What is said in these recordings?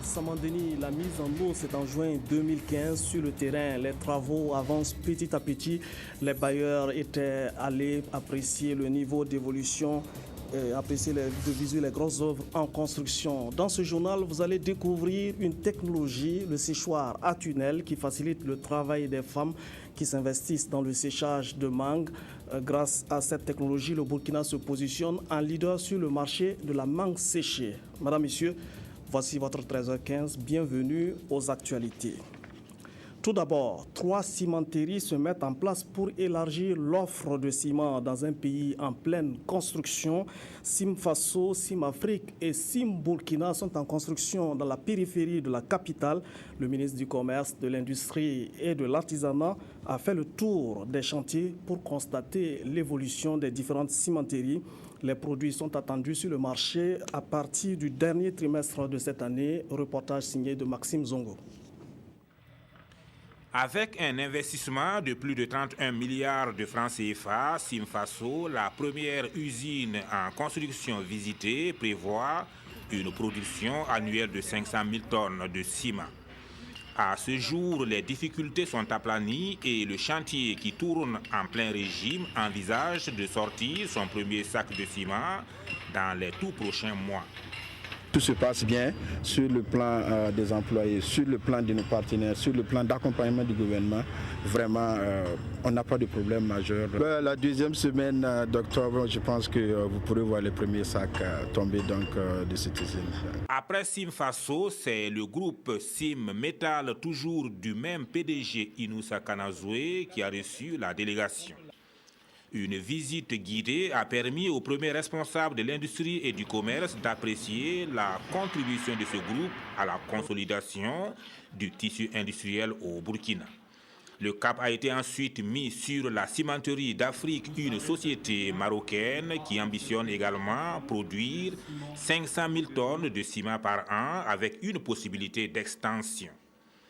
Samandeni, la mise en eau, c'est en juin 2015 sur le terrain. Les travaux avancent petit à petit. Les bailleurs étaient allés apprécier le niveau d'évolution, apprécier de visu les grosses œuvres en construction. Dans ce journal, vous allez découvrir une technologie, le séchoir à tunnel, qui facilite le travail des femmes qui s'investissent dans le séchage de mangue. Grâce à cette technologie, le Burkina se positionne en leader sur le marché de la mangue séchée. Madame, Messieurs, voici votre 13h15. Bienvenue aux actualités. Tout d'abord, 3 cimenteries se mettent en place pour élargir l'offre de ciment dans un pays en pleine construction. Simfaso, Simafrique et Simburkina sont en construction dans la périphérie de la capitale. Le ministre du Commerce, de l'Industrie et de l'Artisanat a fait le tour des chantiers pour constater l'évolution des différentes cimenteries. Les produits sont attendus sur le marché à partir du dernier trimestre de cette année. Reportage signé de Maxime Zongo. Avec un investissement de plus de 31 milliards de francs CFA, Simfaso, la première usine en construction visitée, prévoit une production annuelle de 500 000 tonnes de ciment. À ce jour, les difficultés sont aplanies et le chantier qui tourne en plein régime envisage de sortir son premier sac de ciment dans les tout prochains mois. Tout se passe bien sur le plan des employés, sur le plan de nos partenaires, sur le plan d'accompagnement du gouvernement. Vraiment, on n'a pas de problème majeur. La deuxième semaine d'octobre, je pense que vous pourrez voir les premiers sacs tomber de cette usine. Après Simfaso, c'est le groupe Sim Metal, toujours du même PDG Inoussa Kanazoué, qui a reçu la délégation. Une visite guidée a permis aux premiers responsables de l'industrie et du commerce d'apprécier la contribution de ce groupe à la consolidation du tissu industriel au Burkina. Le cap a été ensuite mis sur la cimenterie d'Afrique, une société marocaine qui ambitionne également produire 500 000 tonnes de ciment par an avec une possibilité d'extension.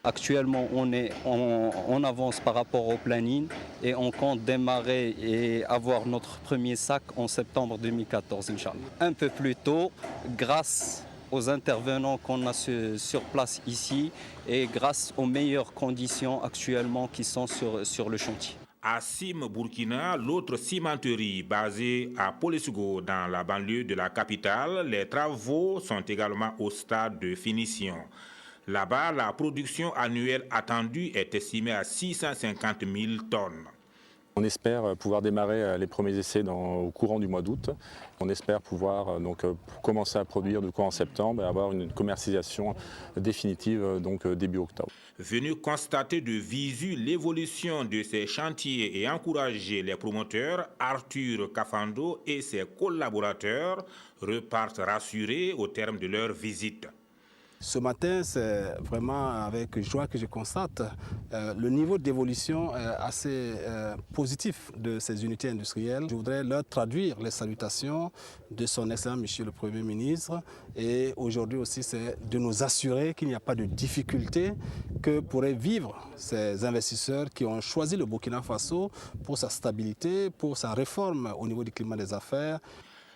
Actuellement, on avance par rapport au planning et on compte démarrer et avoir notre premier sac en septembre 2014, Inch'Allah. Un peu plus tôt, grâce aux intervenants qu'on a sur place ici et grâce aux meilleures conditions actuellement qui sont sur le chantier. À Sim Burkina, l'autre cimenterie basée à Polesgo dans la banlieue de la capitale, les travaux sont également au stade de finition. Là-bas, la production annuelle attendue est estimée à 650 000 tonnes. On espère pouvoir démarrer les premiers essais au courant du mois d'août. On espère pouvoir commencer à produire en septembre et avoir une commercialisation définitive début octobre. Venu constater de visu l'évolution de ces chantiers et encourager les promoteurs, Arthur Kafando et ses collaborateurs repartent rassurés au terme de leur visite. Ce matin, c'est vraiment avec joie que je constate le niveau d'évolution assez positif de ces unités industrielles. Je voudrais leur traduire les salutations de son Excellence Monsieur le Premier ministre. Et aujourd'hui aussi, c'est de nous assurer qu'il n'y a pas de difficultés que pourraient vivre ces investisseurs qui ont choisi le Burkina Faso pour sa stabilité, pour sa réforme au niveau du climat des affaires.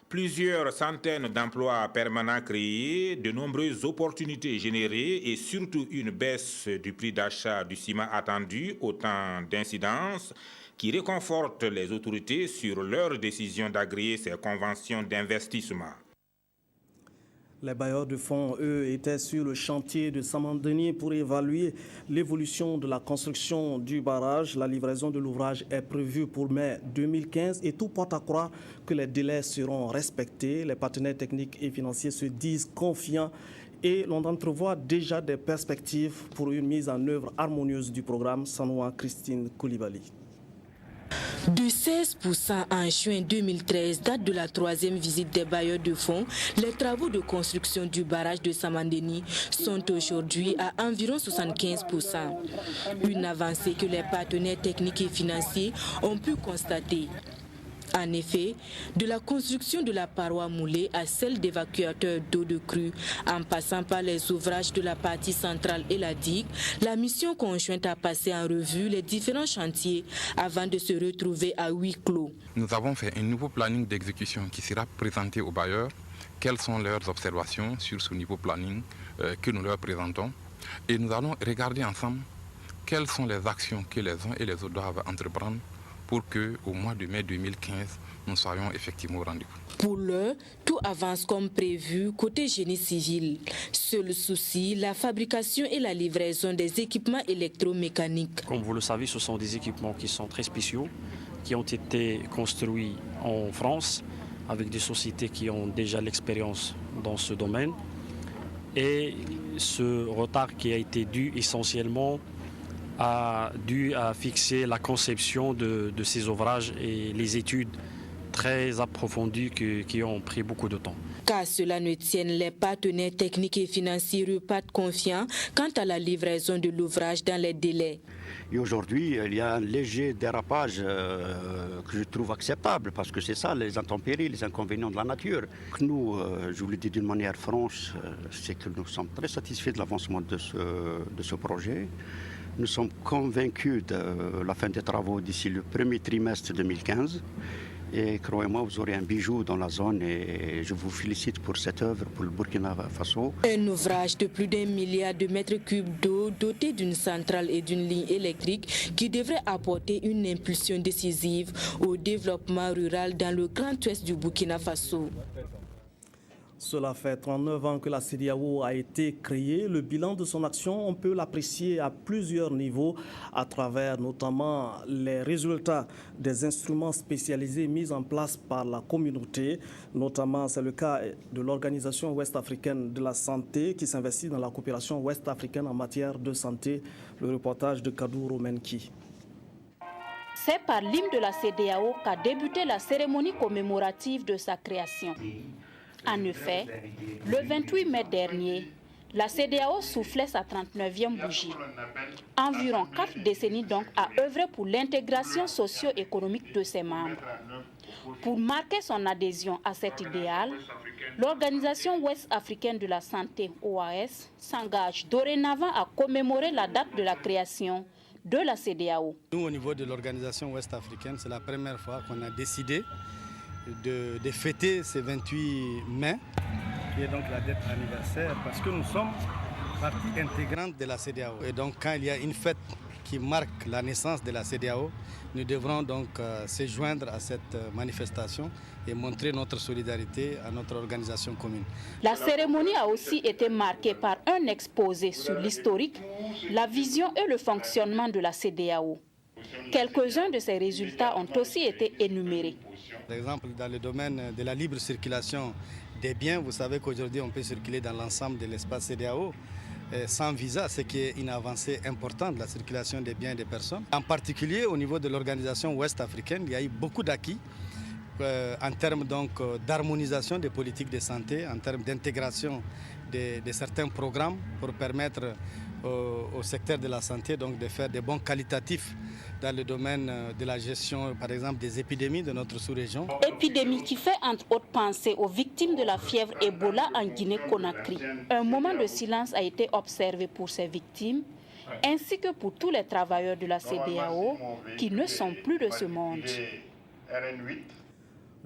Plusieurs centaines d'emplois permanents créés, de nombreuses opportunités générées et surtout une baisse du prix d'achat du ciment attendu, autant d'incidences qui réconfortent les autorités sur leur décision d'agréer ces conventions d'investissement. Les bailleurs de fonds, eux, étaient sur le chantier de Samandeni pour évaluer l'évolution de la construction du barrage. La livraison de l'ouvrage est prévue pour mai 2015 et tout porte à croire que les délais seront respectés. Les partenaires techniques et financiers se disent confiants et l'on entrevoit déjà des perspectives pour une mise en œuvre harmonieuse du programme. Sanoua Christine Koulibaly. De 16% en juin 2013, date de la 3e visite des bailleurs de fonds, les travaux de construction du barrage de Samandeni sont aujourd'hui à environ 75%. Une avancée que les partenaires techniques et financiers ont pu constater. En effet, de la construction de la paroi moulée à celle d'évacuateurs d'eau de crue, en passant par les ouvrages de la partie centrale et la digue, la mission conjointe a passé en revue les différents chantiers avant de se retrouver à huis clos. Nous avons fait un nouveau planning d'exécution qui sera présenté aux bailleurs, quelles sont leurs observations sur ce niveau planning que nous leur présentons. Et nous allons regarder ensemble quelles sont les actions que les uns et les autres doivent entreprendre pour qu'au mois de mai 2015, nous soyons effectivement au rendez-vous. Pour l'heure, tout avance comme prévu côté génie civil. Seul souci, la fabrication et la livraison des équipements électromécaniques. Comme vous le savez, ce sont des équipements qui sont très spéciaux, qui ont été construits en France avec des sociétés qui ont déjà l'expérience dans ce domaine. Et ce retard qui a été dû essentiellement à fixer la conception de ces ouvrages et les études très approfondies qui ont pris beaucoup de temps. Qu'à cela ne tienne, les partenaires techniques et financiers repartent confiants quant à la livraison de l'ouvrage dans les délais. Et aujourd'hui, il y a un léger dérapage que je trouve acceptable parce que c'est ça, les intempéries, les inconvénients de la nature. Nous, je vous le dis d'une manière franche, c'est que nous sommes très satisfaits de l'avancement de ce projet. Nous sommes convaincus de la fin des travaux d'ici le premier trimestre 2015. Et croyez-moi, vous aurez un bijou dans la zone et je vous félicite pour cette œuvre pour le Burkina Faso. Un ouvrage de plus d'1 milliard de mètres cubes d'eau doté d'une centrale et d'une ligne électrique qui devrait apporter une impulsion décisive au développement rural dans le grand ouest du Burkina Faso. Cela fait 39 ans que la CEDEAO a été créée. Le bilan de son action, on peut l'apprécier à plusieurs niveaux à travers notamment les résultats des instruments spécialisés mis en place par la communauté. Notamment, c'est le cas de l'Organisation ouest-africaine de la santé qui s'investit dans la coopération ouest-africaine en matière de santé. Le reportage de Kadouro Menki. C'est par l'hymne de la CEDEAO qu'a débuté la cérémonie commémorative de sa création. En effet, le 28 mai dernier, la CEDEAO soufflait sa 39e bougie. Environ 4 décennies donc à œuvrer pour l'intégration socio-économique de ses membres. Pour marquer son adhésion à cet idéal, l'Organisation ouest-africaine de la santé, OAS, s'engage dorénavant à commémorer la date de la création de la CEDEAO. Nous, au niveau de l'Organisation ouest-africaine, c'est la première fois qu'on a décidé de fêter ce 28 mai, qui est donc la date anniversaire, parce que nous sommes partie intégrante de la CEDEAO. Et donc quand il y a une fête qui marque la naissance de la CEDEAO, nous devrons donc se joindre à cette manifestation et montrer notre solidarité à notre organisation commune. La cérémonie a aussi été marquée par un exposé sur l'historique, la vision et le fonctionnement de la CEDEAO. Quelques-uns de ces résultats ont aussi été énumérés. Par exemple, dans le domaine de la libre circulation des biens, vous savez qu'aujourd'hui on peut circuler dans l'ensemble de l'espace CEDEAO sans visa, ce qui est une avancée importante de la circulation des biens et des personnes. En particulier au niveau de l'organisation ouest-africaine, il y a eu beaucoup d'acquis en termes d'harmonisation des politiques de santé, en termes d'intégration de certains programmes pour permettre au secteur de la santé donc de faire des bons qualitatifs dans le domaine de la gestion, par exemple, des épidémies de notre sous-région. Épidémie qui fait entre autres penser aux victimes de la fièvre Ebola en Guinée-Conakry. Un moment de silence a été observé pour ces victimes, ainsi que pour tous les travailleurs de la CEDEAO qui ne sont plus de ce monde.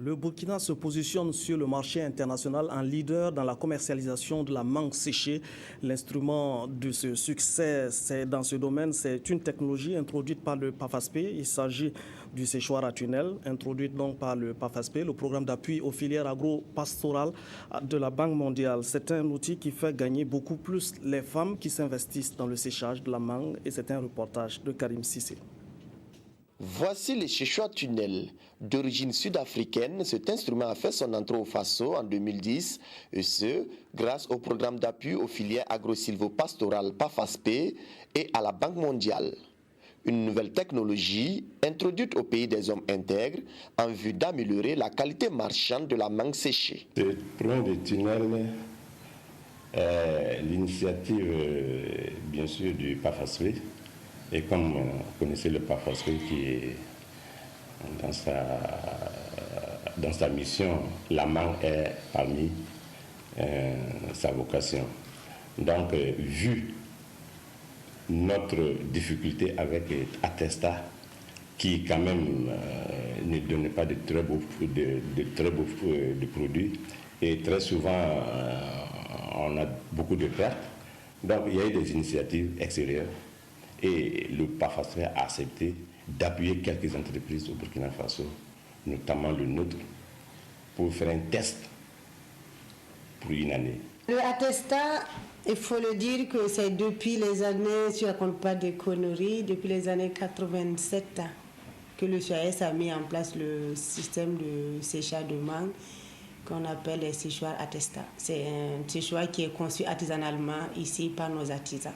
Le Burkina se positionne sur le marché international en leader dans la commercialisation de la mangue séchée. L'instrument de ce succès dans ce domaine, c'est une technologie introduite par le PAFASP. Il s'agit du séchoir à tunnel, introduite donc par le PAFASP, le programme d'appui aux filières agro-pastorales de la Banque mondiale. C'est un outil qui fait gagner beaucoup plus les femmes qui s'investissent dans le séchage de la mangue. Et c'est un reportage de Karim Sissé. Voici le séchoir tunnel. D'origine sud-africaine, cet instrument a fait son entrée au Faso en 2010, et ce, grâce au programme d'appui aux filières agro-silvopastorales PAFASP et à la Banque mondiale. Une nouvelle technologie introduite au pays des hommes intègres en vue d'améliorer la qualité marchande de la mangue séchée. Ce programme de tunnel est l'initiative, bien sûr, du PAFASP. Et comme vous connaissez le PAFASP qui est dans sa mission, la mangue est parmi sa vocation. Donc, vu notre difficulté avec Attesta, qui quand même ne donne pas de très beaux produits, Et très souvent, on a beaucoup de pertes. Donc, il y a eu des initiatives extérieures et le PAFASPE a accepté d'appuyer quelques entreprises au Burkina Faso, notamment le nôtre, pour faire un test pour une année. Le attestat, il faut le dire que c'est depuis les années, si je ne raconte pas de conneries, depuis les années 87 que le CAS a mis en place le système de séchage de mangue qu'on appelle les séchoirs attestats. C'est un séchoir qui est conçu artisanalement ici par nos artisans.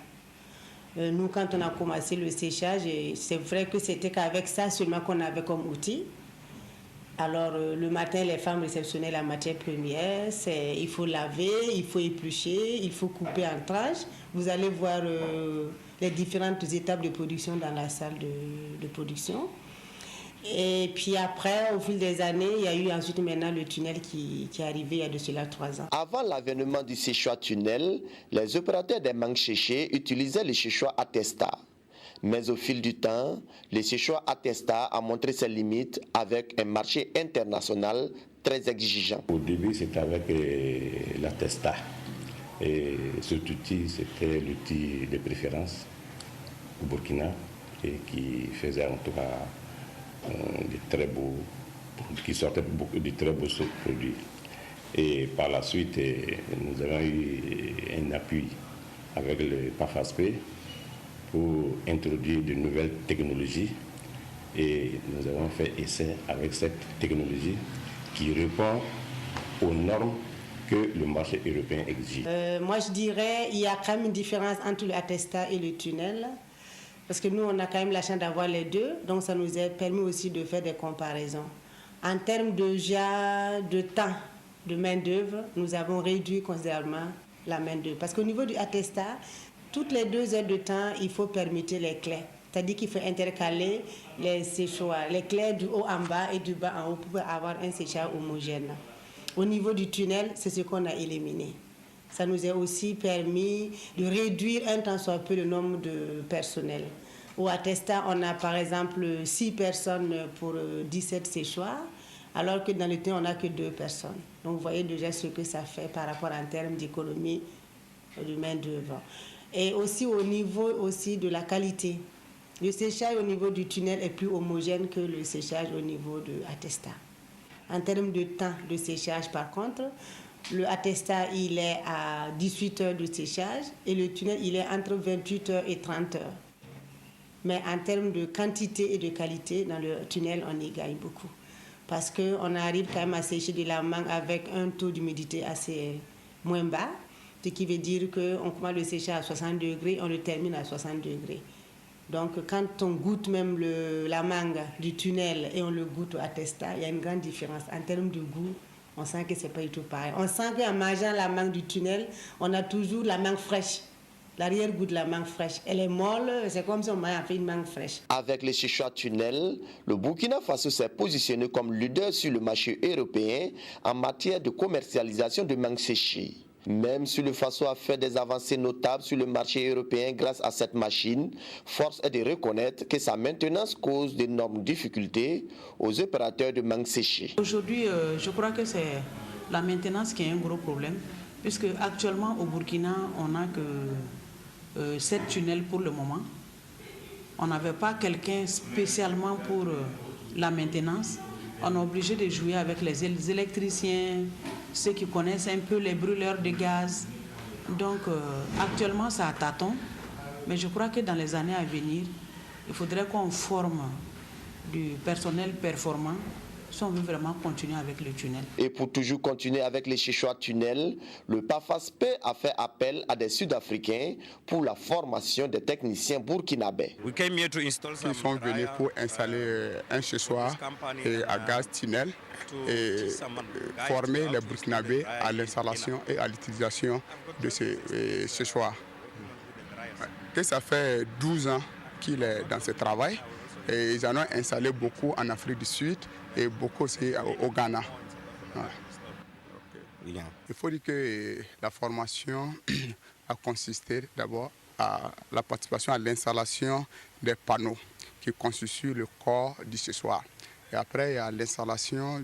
Nous, quand on a commencé le séchage, c'est vrai que c'était qu'avec ça seulement qu'on avait comme outil. Alors, le matin, les femmes réceptionnaient la matière première. Il faut laver, il faut éplucher, il faut couper en tranches. Vous allez voir les différentes étapes de production dans la salle de production. Et puis après, au fil des années, il y a eu ensuite maintenant le tunnel qui est arrivé il y a de cela 3 ans. Avant l'avènement du séchoir tunnel, les opérateurs des mangues séchées utilisaient le séchoir attestat. Mais au fil du temps, le séchoir attestat a montré ses limites avec un marché international très exigeant. Au début, c'était avec l'attestat. Et cet outil, c'était l'outil de préférence au Burkina et qui faisait en tout cas qui sortait beaucoup de très beaux produits. Et par la suite, nous avons eu un appui avec le PAFASPE pour introduire de nouvelles technologies. Et nous avons fait essai avec cette technologie qui répond aux normes que le marché européen exige. Moi, je dirais qu'il y a quand même une différence entre le attestat et le tunnel. Parce que nous, on a quand même la chance d'avoir les deux, donc ça nous a permis aussi de faire des comparaisons. En termes de temps de main-d'œuvre, nous avons réduit considérablement la main-d'œuvre. Parce qu'au niveau du attestat, toutes les 2 heures de temps, il faut permuter les clés. C'est-à-dire qu'il faut intercaler les séchoirs, les clés du haut en bas et du bas en haut pour avoir un séchage homogène. Au niveau du tunnel, c'est ce qu'on a éliminé. Ça nous a aussi permis de réduire un tant soit peu le nombre de personnel. Au attestat, on a par exemple 6 personnes pour 17 séchoirs, alors que dans le temps, on n'a que 2 personnes. Donc vous voyez déjà ce que ça fait par rapport en termes d'économie de main-d'œuvre. Et aussi au niveau aussi de la qualité. Le séchage au niveau du tunnel est plus homogène que le séchage au niveau de l'attestat. En termes de temps de séchage, par contre, le attestat, il est à 18 heures de séchage et le tunnel, il est entre 28 heures et 30 heures. Mais en termes de quantité et de qualité, dans le tunnel, on y gagne beaucoup. Parce qu'on arrive quand même à sécher de la mangue avec un taux d'humidité assez moins bas, ce qui veut dire qu'on commence le séchage à 60 degrés, on le termine à 60 degrés. Donc quand on goûte même la mangue du tunnel et on le goûte au attestat, il y a une grande différence. En termes de goût, on sent que ce n'est pas du tout pareil. On sent qu'en mangeant la mangue du tunnel, on a toujours la mangue fraîche. L'arrière-goût de la mangue fraîche. Elle est molle, c'est comme si on mangeait fait une mangue fraîche. Avec les séchoirs tunnel, le Burkina Faso s'est positionné comme leader sur le marché européen en matière de commercialisation de mangue séchée. Même si le Faso a fait des avancées notables sur le marché européen grâce à cette machine, force est de reconnaître que sa maintenance cause d'énormes difficultés aux opérateurs de mangue séchée. Aujourd'hui, je crois que c'est la maintenance qui est un gros problème, puisque actuellement au Burkina, on n'a que 7 tunnels pour le moment. On n'avait pas quelqu'un spécialement pour la maintenance. On est obligé de jouer avec les électriciens, ceux qui connaissent un peu les brûleurs de gaz. Donc actuellement, ça tâtonne. Mais je crois que dans les années à venir, il faudrait qu'on forme du personnel performant si on veut vraiment continuer avec le tunnel. Et pour toujours continuer avec les séchoirs tunnels, le PAFASPE a fait appel à des Sud-Africains pour la formation des techniciens burkinabés. Ils sont venus pour installer un séchoir à gaz tunnel et former les Burkinabés à l'installation et à l'utilisation de ces séchoirs. Et ça fait 12 ans qu'il est dans ce travail et ils en ont installé beaucoup en Afrique du Sud et beaucoup aussi au Ghana. Il faut dire que la formation a consisté d'abord à la participation à l'installation des panneaux qui constituent le corps du séchoir. Et après, il y a l'installation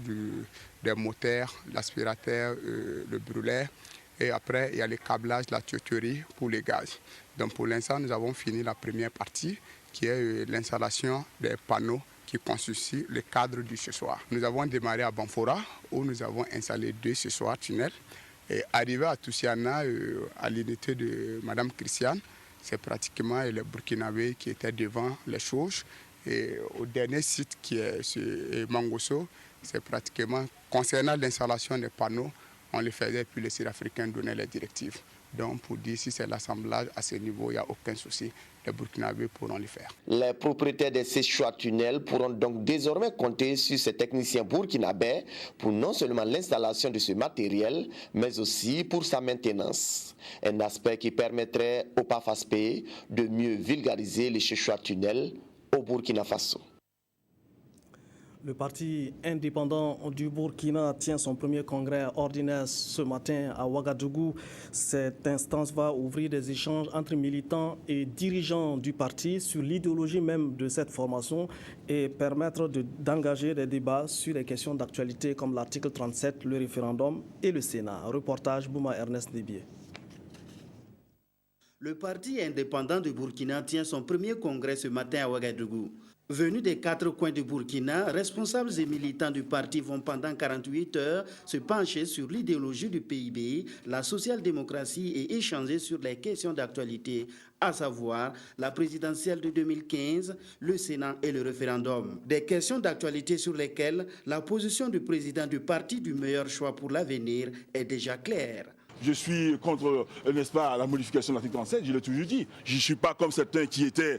des moteurs, l'aspirateur, le brûleur. Et après, il y a le câblage, la tuyauterie pour les gaz. Donc pour l'instant, nous avons fini la première partie, qui est l'installation des panneaux qui constituent le cadre du séchoir. Nous avons démarré à Banfora, où nous avons installé 2 séchoirs tunnels. Et arrivé à Toussiana, à l'unité de Mme Christiane, c'est pratiquement les Burkinabés qui étaient devant les choses. Et au dernier site qui est sur Mangosso, c'est pratiquement concernant l'installation des panneaux, on les faisait puis les Sud-Africains donnaient les directives. Donc pour dire si c'est l'assemblage à ce niveau, il n'y a aucun souci. Les Burkinabés pourront le faire. Les propriétaires de ces choix tunnels pourront donc désormais compter sur ces techniciens burkinabés pour non seulement l'installation de ce matériel, mais aussi pour sa maintenance. Un aspect qui permettrait au PAFASP de mieux vulgariser les choix tunnels au Burkina Faso. Le parti indépendant du Burkina tient son premier congrès ordinaire ce matin à Ouagadougou. Cette instance va ouvrir des échanges entre militants et dirigeants du parti sur l'idéologie même de cette formation et permettre d'engager des débats sur les questions d'actualité comme l'article 37, le référendum et le Sénat. Reportage Bouma Ernest Débié. Le parti indépendant du Burkina tient son premier congrès ce matin à Ouagadougou. Venus des 4 coins du Burkina, responsables et militants du parti vont pendant 48 heures se pencher sur l'idéologie du PIB, la social-démocratie et échanger sur les questions d'actualité, à savoir la présidentielle de 2015, le Sénat et le référendum. Des questions d'actualité sur lesquelles la position du président du parti du meilleur choix pour l'avenir est déjà claire. Je suis contre, n'est-ce pas, la modification de l'article 37, je l'ai toujours dit. Je ne suis pas comme certains qui étaient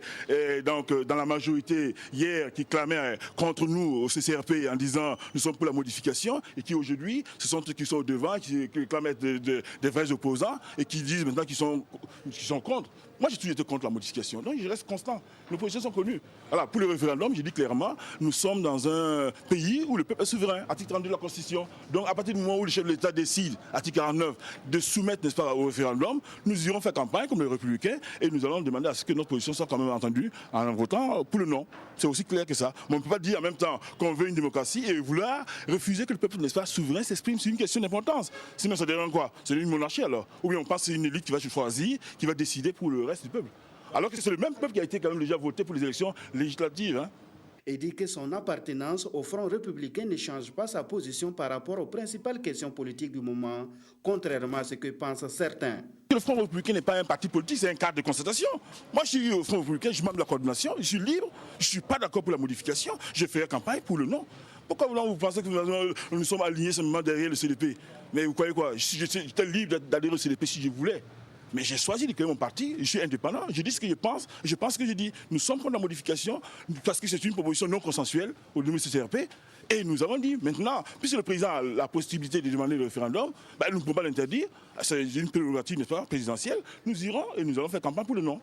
dans la majorité hier, qui clamaient contre nous au CCRP en disant nous sommes pour la modification et qui aujourd'hui, ce sont ceux qui sont au devant, qui clament être des vrais opposants et qui disent maintenant qu'ils sont contre. Moi, j'ai toujours été contre la modification, donc je reste constant. Nos positions sont connues. Alors, pour le référendum, j'ai dit clairement, nous sommes dans un pays où le peuple est souverain, article 32 de la Constitution. Donc, à partir du moment où le chef de l'État décide, article 49, de soumettre, n'est-ce pas, au référendum, nous irons faire campagne comme les Républicains et nous allons demander à ce que notre position soit quand même entendue en votant pour le non. C'est aussi clair que ça. Mais on ne peut pas dire en même temps qu'on veut une démocratie et vouloir refuser que le peuple, n'est-ce pas, souverain s'exprime sur une question d'importance. Sinon, ça devient quoi? C'est une monarchie alors. Ou bien on pense que c'est une élite qui va se choisir, qui va décider pour le reste du peuple. Alors que c'est le même peuple qui a été quand même déjà voté pour les élections législatives. Hein. Et dit que son appartenance au Front républicain ne change pas sa position par rapport aux principales questions politiques du moment, contrairement à ce que pensent certains. Le Front républicain n'est pas un parti politique, c'est un cadre de concertation. Moi, je suis au Front républicain, je suis membre de la coordination, je suis libre, je ne suis pas d'accord pour la modification, je fais campagne pour le non. Pourquoi vous pensez que nous sommes alignés seulement derrière le CDP? Mais vous croyez quoi? J'étais libre d'adhérer au CDP si je voulais. Mais j'ai choisi de créer mon parti, je suis indépendant, je dis ce que je pense ce que je dis. Nous sommes contre la modification parce que c'est une proposition non consensuelle au niveau du CCRP. Et nous avons dit maintenant, puisque le président a la possibilité de demander le référendum, nous ne pouvons pas l'interdire, c'est une prérogative, n'est-ce pas, présidentielle, nous irons et nous allons faire campagne pour le non.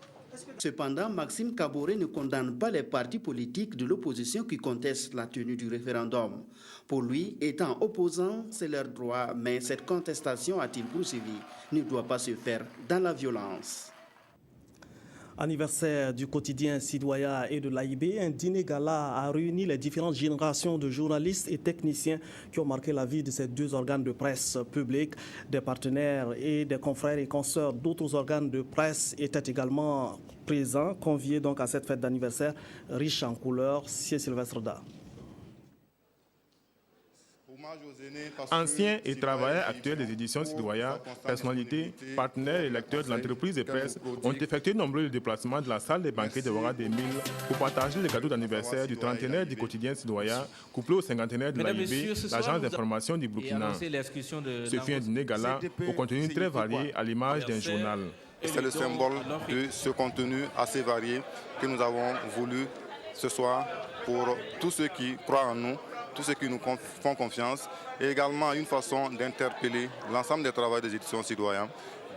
Cependant, Maxime Kaboré ne condamne pas les partis politiques de l'opposition qui contestent la tenue du référendum. Pour lui, étant opposant, c'est leur droit, mais cette contestation, a-t-il poursuivi, ne doit pas se faire dans la violence. Anniversaire du quotidien Sidoya et de l'AIB, un dîner gala a réuni les différentes générations de journalistes et techniciens qui ont marqué la vie de ces 2 organes de presse publics. Des partenaires et des confrères et consoeurs d'autres organes de presse étaient également présents, conviés donc à cette fête d'anniversaire riche en couleurs. C'est Sylvestre Da. Anciens et travailleurs actuels des éditions Sidoya, personnalités, partenaires et lecteurs de l'entreprise de presse ont effectué nombreux déplacements de la salle des banquets de Ouaga 2000 pour partager le cadeau d'anniversaire du 30e du quotidien Sidoya, couplé au 50e de l'AIB, l'agence d'information du Burkina. Ce fut un dîner gala au contenu très varié à l'image d'un journal. C'est le symbole de ce contenu assez varié que nous avons voulu ce soir pour tous ceux qui croient en nous, tous ceux qui nous font confiance, et également une façon d'interpeller l'ensemble des travailleurs des éditions Sidoya,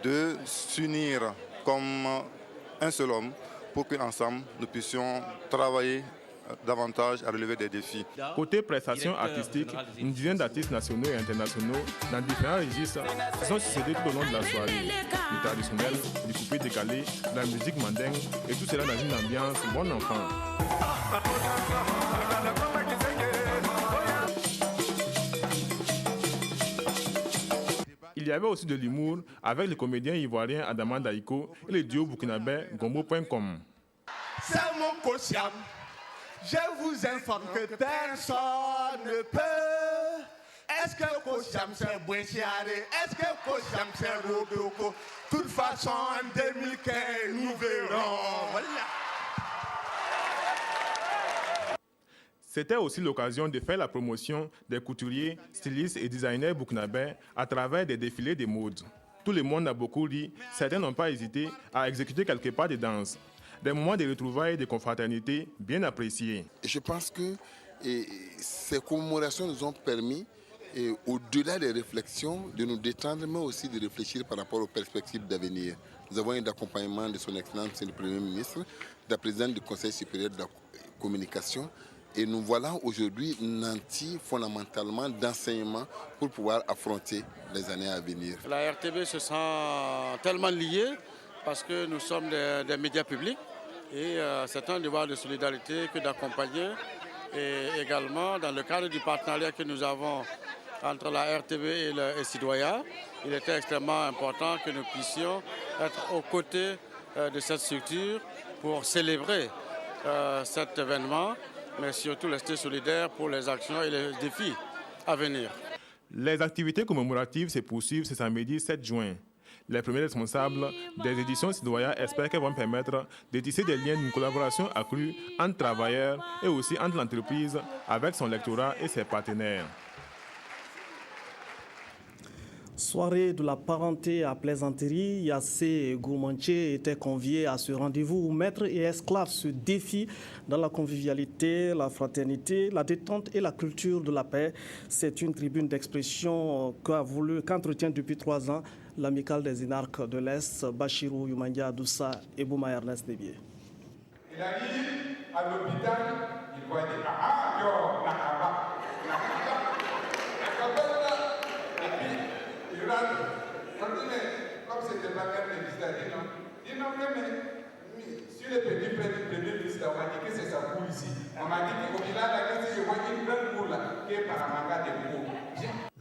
de s'unir comme un seul homme pour qu'ensemble nous puissions travailler davantage à relever des défis. Côté prestations artistiques, une dizaine d'artistes nationaux et internationaux dans différents registres se sont succédés tout au long de la soirée. Du traditionnel, du coupé décalé, de la musique mandingue et tout cela dans une ambiance bon enfant. y avait aussi de l'humour avec le comédien ivoirien Adama Daïko et le duo burkinabé Gombo.com. C'est mon Kossiam. Je vous informe que personne ne peut. Est-ce que Kossiam c'est Bouenchiaré? Est-ce que Kossiam c'est Rodoko? De toute façon, en 2015, nous verrons. Voilà. C'était aussi l'occasion de faire la promotion des couturiers, stylistes et designers burkinabés à travers des défilés de mode. Tout le monde a beaucoup ri, certains n'ont pas hésité à exécuter quelque part des danses. Des moments de retrouvailles et de confraternité bien appréciés. Je pense que ces commémorations nous ont permis, au-delà des réflexions, de nous détendre, mais aussi de réfléchir par rapport aux perspectives d'avenir. Nous avons eu l'accompagnement de son Excellence le Premier ministre, de la présidente du Conseil supérieur de la communication. Et nous voilà aujourd'hui nantis fondamentalement d'enseignement pour pouvoir affronter les années à venir. La RTB se sent tellement liée parce que nous sommes des médias publics et c'est un devoir de solidarité que d'accompagner. Et également, dans le cadre du partenariat que nous avons entre la RTB et Sidoya, il était extrêmement important que nous puissions être aux côtés de cette structure pour célébrer cet événement, mais surtout rester solidaires pour les actions et les défis à venir. Les activités commémoratives se poursuivent ce samedi 7 juin. Les premiers responsables des éditions Sidoya espèrent qu'elles vont permettre de tisser des liens d'une collaboration accrue entre travailleurs et aussi entre l'entreprise avec son lectorat et ses partenaires. Soirée de la parenté à Plaisanterie, Yassé Gourmandier était convié à ce rendez-vous où maîtres et esclaves se défient dans la convivialité, la fraternité, la détente et la culture de la paix. C'est une tribune d'expression qu'entretient depuis 3 ans l'amicale des énarques de l'Est, Bachirou Youmandia Doussa et Bouma Ernest Débié. Il arrive à l'hôpital, il voit des nakaba. Comme c'était pas même les visiteurs, dis non, mais sur les petits premiers visiteurs, on m'a dit que c'est sa poule ici. On m'a dit qu'au village, si je vois une grande poule là, qui est par un manga de poule.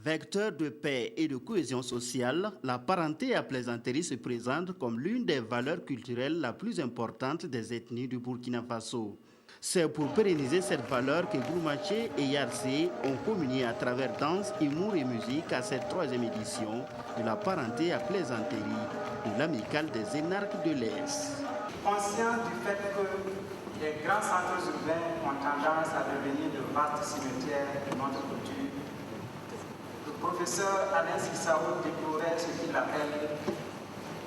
Vecteur de paix et de cohésion sociale, la parenté à Plaisanterie se présente comme l'une des valeurs culturelles la plus importante des ethnies du Burkina Faso. C'est pour pérenniser cette valeur que Gourmandier et Yassé ont communié à travers danse, humour et musique à cette 3e édition de la parenté à Plaisanterie de l'amicale des énarques de l'Est. Conscient du fait que les grands centres urbains ont tendance à devenir de vastes cimetières de notre culture, le professeur Alain Sissaou déplorait ce qu'il appelle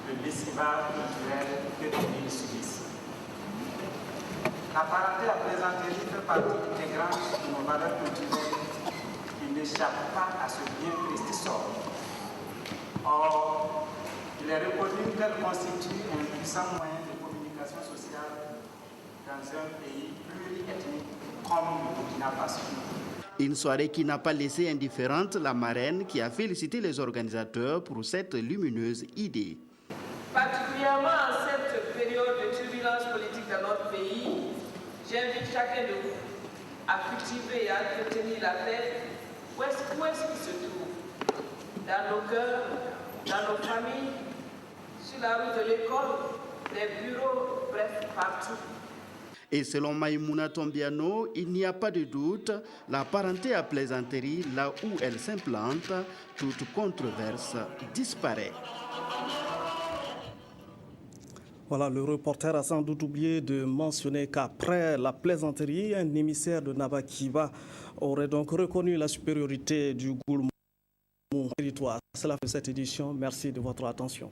le lessivage culturel que les villes subissent. La parenté à Plaisanterie fait partie intégrante de nos valeurs culturelles qui n'échappent pas à ce bien prestisort. Or, il est reconnu qu'elle constitue un puissant moyen de communication sociale dans un pays pluriethnique comme le Burkina Faso. Une soirée qui n'a pas laissé indifférente la marraine qui a félicité les organisateurs pour cette lumineuse idée. Particulièrement en cette période de turbulence politique dans notre pays, j'invite chacun de vous à cultiver et à entretenir la paix. Où est-ce qu'il se trouve? Dans nos cœurs, dans nos familles, sur la route de l'école, les bureaux, bref, partout. Et selon Maïmouna Tombiano, il n'y a pas de doute, la parenté à Plaisanterie, là où elle s'implante, toute controverse disparaît. Voilà, le reporter a sans doute oublié de mentionner qu'après la Plaisanterie, un émissaire de Nabakiba aurait donc reconnu la supériorité du Goulmou territoire. C'est la fin de cette édition. Merci de votre attention.